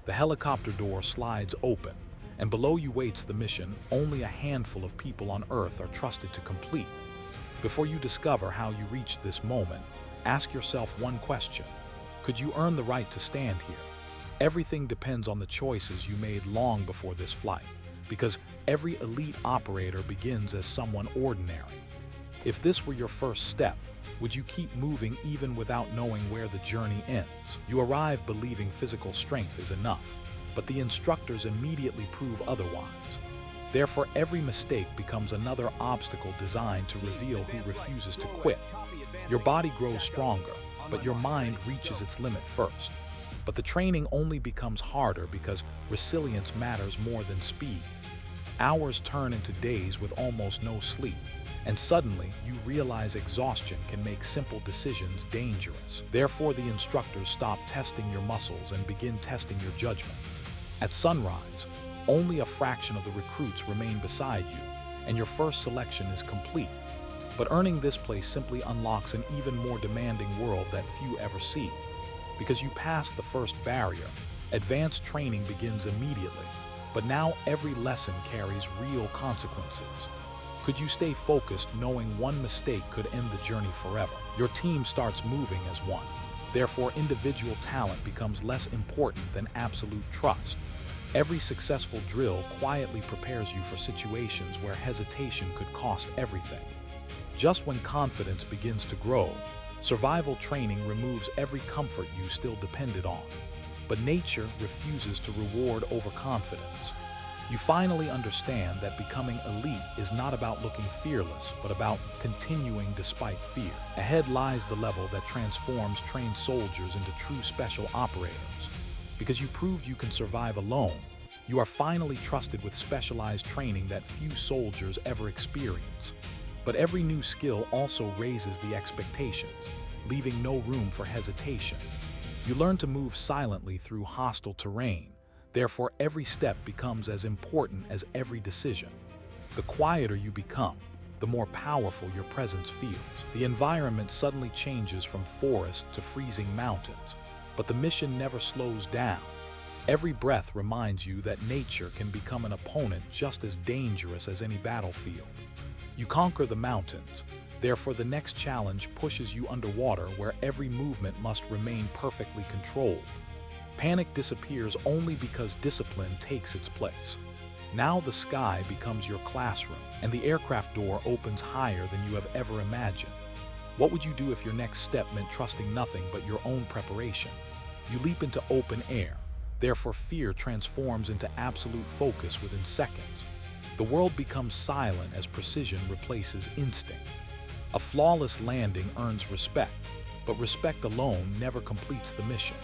The helicopter door slides open, and below you waits the mission only a handful of people on Earth are trusted to complete. Before you discover how you reached this moment, ask yourself one question. Could you earn the right to stand here? Everything depends on the choices you made long before this flight, because every elite operator begins as someone ordinary. If this were your first step, would you keep moving even without knowing where the journey ends? You arrive believing physical strength is enough, but the instructors immediately prove otherwise. Therefore, every mistake becomes another obstacle designed to reveal who refuses to quit. Your body grows stronger, but your mind reaches its limit first. But the training only becomes harder because resilience matters more than speed. Hours turn into days with almost no sleep, and suddenly you realize exhaustion can make simple decisions dangerous. Therefore, the instructors stop testing your muscles and begin testing your judgment. At sunrise, only a fraction of the recruits remain beside you, and your first selection is complete. But earning this place simply unlocks an even more demanding world that few ever see. Because you pass the first barrier, advanced training begins immediately, but now every lesson carries real consequences. Could you stay focused knowing one mistake could end the journey forever? Your team starts moving as one. Therefore, individual talent becomes less important than absolute trust. Every successful drill quietly prepares you for situations where hesitation could cost everything. Just when confidence begins to grow, survival training removes every comfort you still depended on. But nature refuses to reward overconfidence. You finally understand that becoming elite is not about looking fearless, but about continuing despite fear. Ahead lies the level that transforms trained soldiers into true special operators. Because you proved you can survive alone, you are finally trusted with specialized training that few soldiers ever experience. But every new skill also raises the expectations, leaving no room for hesitation. You learn to move silently through hostile terrain. Therefore, every step becomes as important as every decision. The quieter you become, the more powerful your presence feels. The environment suddenly changes from forest to freezing mountains, but the mission never slows down. Every breath reminds you that nature can become an opponent just as dangerous as any battlefield. You conquer the mountains, therefore the next challenge pushes you underwater where every movement must remain perfectly controlled. Panic disappears only because discipline takes its place. Now the sky becomes your classroom, and the aircraft door opens higher than you have ever imagined. What would you do if your next step meant trusting nothing but your own preparation? You leap into open air, therefore fear transforms into absolute focus within seconds. The world becomes silent as precision replaces instinct. A flawless landing earns respect, but respect alone never completes the mission.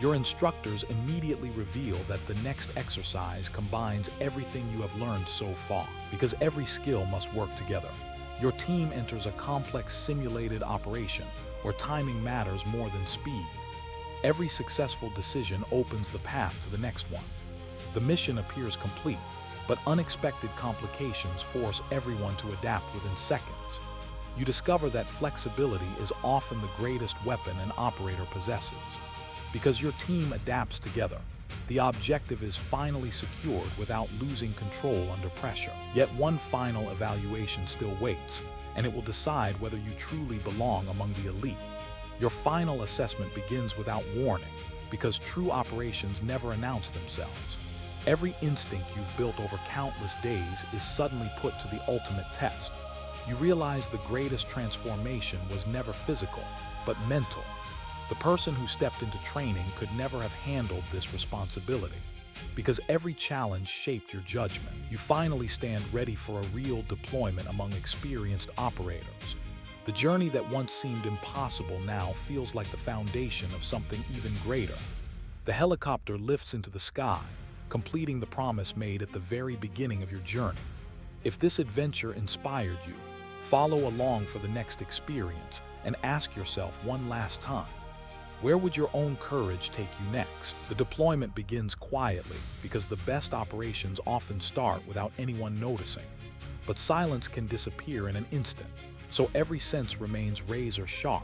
Your instructors immediately reveal that the next exercise combines everything you have learned so far, because every skill must work together. Your team enters a complex simulated operation where timing matters more than speed. Every successful decision opens the path to the next one. The mission appears complete, but unexpected complications force everyone to adapt within seconds. You discover that flexibility is often the greatest weapon an operator possesses. Because your team adapts together, the objective is finally secured without losing control under pressure. Yet one final evaluation still waits, and it will decide whether you truly belong among the elite. Your final assessment begins without warning, because true operations never announce themselves. Every instinct you've built over countless days is suddenly put to the ultimate test. You realize the greatest transformation was never physical, but mental. The person who stepped into training could never have handled this responsibility. Because every challenge shaped your judgment, you finally stand ready for a real deployment among experienced operators. The journey that once seemed impossible now feels like the foundation of something even greater. The helicopter lifts into the sky, completing the promise made at the very beginning of your journey. If this adventure inspired you, follow along for the next experience and ask yourself one last time, where would your own courage take you next? The deployment begins quietly because the best operations often start without anyone noticing. But silence can disappear in an instant, so every sense remains razor sharp.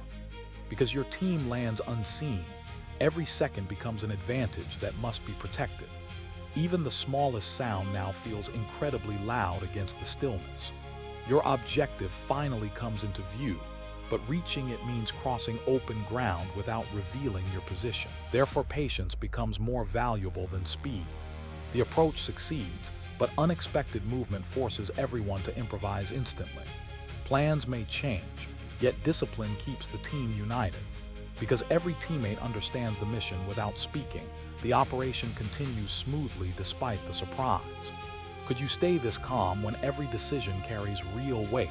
Because your team lands unseen, Every second becomes an advantage that must be protected. Even the smallest sound now feels incredibly loud against the stillness. Your objective finally comes into view, but reaching it means crossing open ground without revealing your position. Therefore, patience becomes more valuable than speed. The approach succeeds, but unexpected movement forces everyone to improvise instantly. Plans may change, yet discipline keeps the team united. Because every teammate understands the mission without speaking, the operation continues smoothly despite the surprise. Could you stay this calm when every decision carries real weight?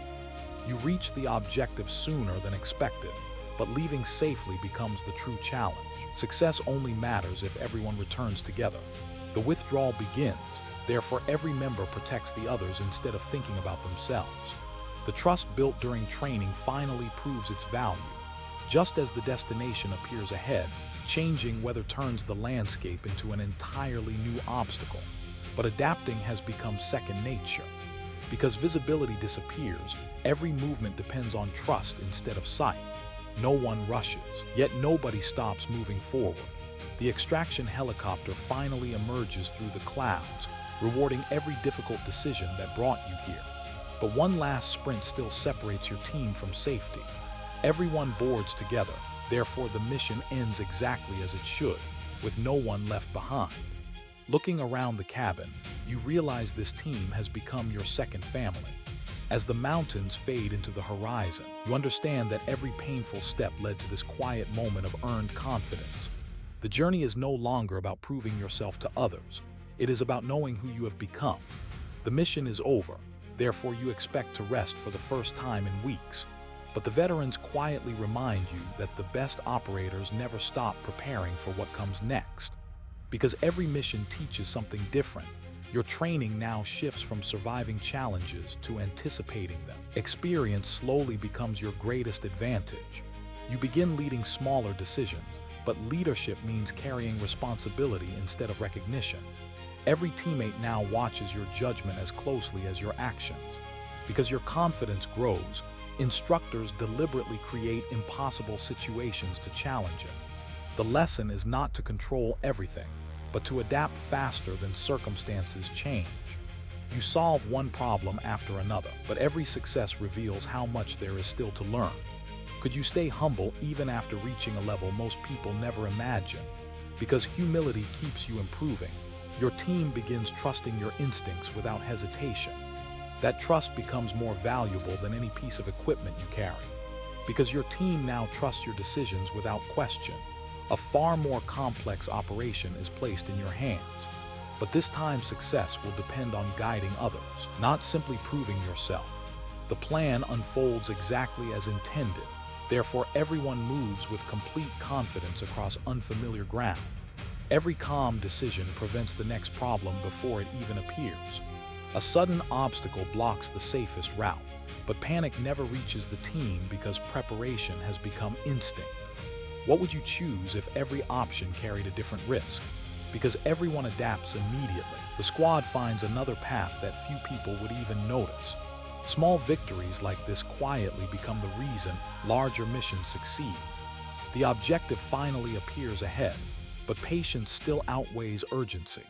You reach the objective sooner than expected, but leaving safely becomes the true challenge. Success only matters if everyone returns together. The withdrawal begins, therefore every member protects the others instead of thinking about themselves. The trust built during training finally proves its value. Just as the destination appears ahead, changing weather turns the landscape into an entirely new obstacle. But adapting has become second nature. Because visibility disappears, every movement depends on trust instead of sight. No one rushes, yet nobody stops moving forward. The extraction helicopter finally emerges through the clouds, rewarding every difficult decision that brought you here. But one last sprint still separates your team from safety. Everyone boards together, therefore the mission ends exactly as it should, with no one left behind. Looking around the cabin, you realize this team has become your second family. As the mountains fade into the horizon, you understand that every painful step led to this quiet moment of earned confidence. The journey is no longer about proving yourself to others. It is about knowing who you have become. The mission is over, therefore you expect to rest for the first time in weeks. But the veterans quietly remind you that the best operators never stop preparing for what comes next. Because every mission teaches something different, your training now shifts from surviving challenges to anticipating them. Experience slowly becomes your greatest advantage. You begin leading smaller decisions, but leadership means carrying responsibility instead of recognition. Every teammate now watches your judgment as closely as your actions. Because your confidence grows, instructors deliberately create impossible situations to challenge it. The lesson is not to control everything, but to adapt faster than circumstances change. You solve one problem after another, but every success reveals how much there is still to learn. Could you stay humble even after reaching a level most people never imagine? Because humility keeps you improving, your team begins trusting your instincts without hesitation. That trust becomes more valuable than any piece of equipment you carry. Because your team now trusts your decisions without question, a far more complex operation is placed in your hands. But this time success will depend on guiding others, not simply proving yourself. The plan unfolds exactly as intended, therefore everyone moves with complete confidence across unfamiliar ground. Every calm decision prevents the next problem before it even appears. A sudden obstacle blocks the safest route, but panic never reaches the team because preparation has become instinct. What would you choose if every option carried a different risk? Because everyone adapts immediately, the squad finds another path that few people would even notice. Small victories like this quietly become the reason larger missions succeed. The objective finally appears ahead, but patience still outweighs urgency.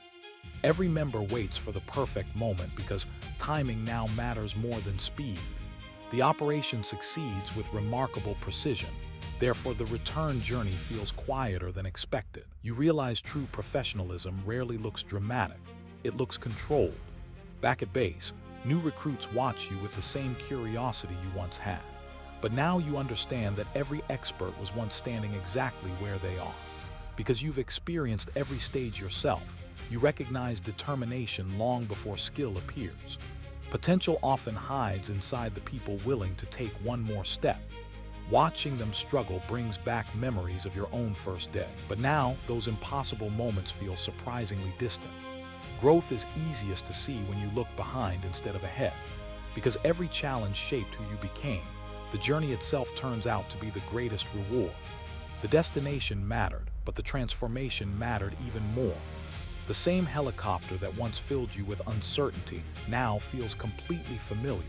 Every member waits for the perfect moment because timing now matters more than speed. The operation succeeds with remarkable precision. Therefore, the return journey feels quieter than expected. You realize true professionalism rarely looks dramatic. It looks controlled. Back at base, new recruits watch you with the same curiosity you once had. But now you understand that every expert was once standing exactly where they are. Because you've experienced every stage yourself, you recognize determination long before skill appears. Potential often hides inside the people willing to take one more step. Watching them struggle brings back memories of your own first day. But now, those impossible moments feel surprisingly distant. Growth is easiest to see when you look behind instead of ahead. Because every challenge shaped who you became, the journey itself turns out to be the greatest reward. The destination mattered, but the transformation mattered even more. The same helicopter that once filled you with uncertainty now feels completely familiar.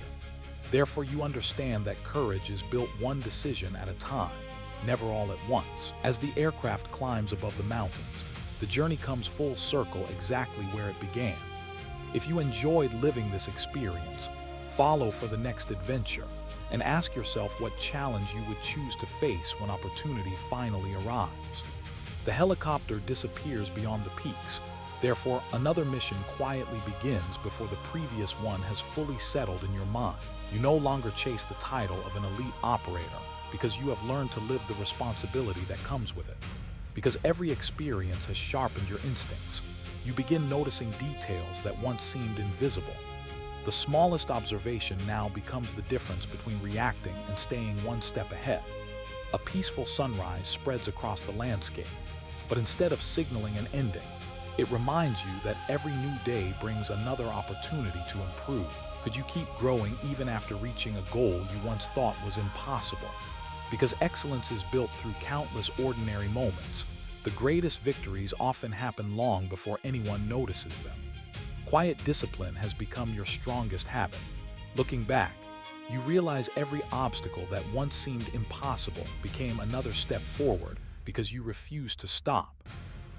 Therefore, you understand that courage is built one decision at a time. never all at once. As the aircraft climbs above the mountains, the journey comes full circle exactly where it began. If you enjoyed living this experience, follow for the next adventure and ask yourself what challenge you would choose to face when opportunity finally arrives. The helicopter disappears beyond the peaks. Therefore, another mission quietly begins before the previous one has fully settled in your mind. You no longer chase the title of an elite operator because you have learned to live the responsibility that comes with it. Because every experience has sharpened your instincts, you begin noticing details that once seemed invisible. The smallest observation now becomes the difference between reacting and staying one step ahead. A peaceful sunrise spreads across the landscape, but instead of signaling an ending, it reminds you that every new day brings another opportunity to improve. Could you keep growing even after reaching a goal you once thought was impossible? Because excellence is built through countless ordinary moments, the greatest victories often happen long before anyone notices them. Quiet discipline has become your strongest habit. Looking back, you realize every obstacle that once seemed impossible became another step forward because you refused to stop.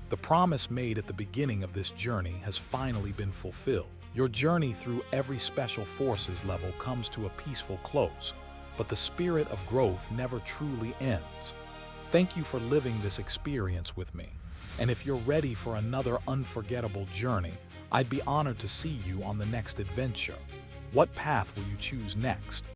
The promise made at the beginning of this journey has finally been fulfilled. Your journey through every special forces level comes to a peaceful close, but the spirit of growth never truly ends. Thank you for living this experience with me, and if you're ready for another unforgettable journey, I'd be honored to see you on the next adventure. What path will you choose next?